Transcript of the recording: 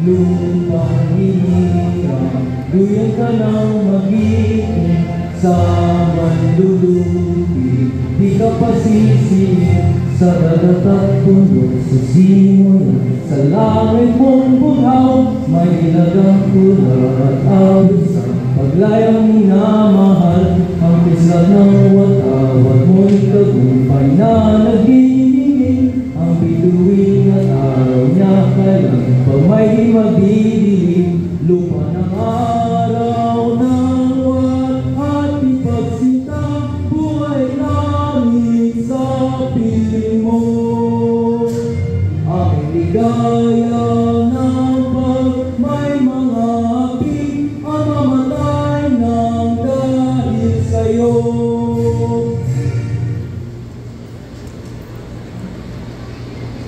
lupang hinirang, duyan ka nang magiging sa manlulupi. Di ka pasisiin sa dagat at bundok, sa simoy sa langit mong bughaw, may ilagang kulay at awit sa paglayang minamahal. Ang pislat ng watawat mo'y tagumpay na nagiging, ang bituin at araw niya kailan pa may magdidilim. Lupa ng araw ng wat at ipagsinta, buhay langit sa piling mo. Aming ligaya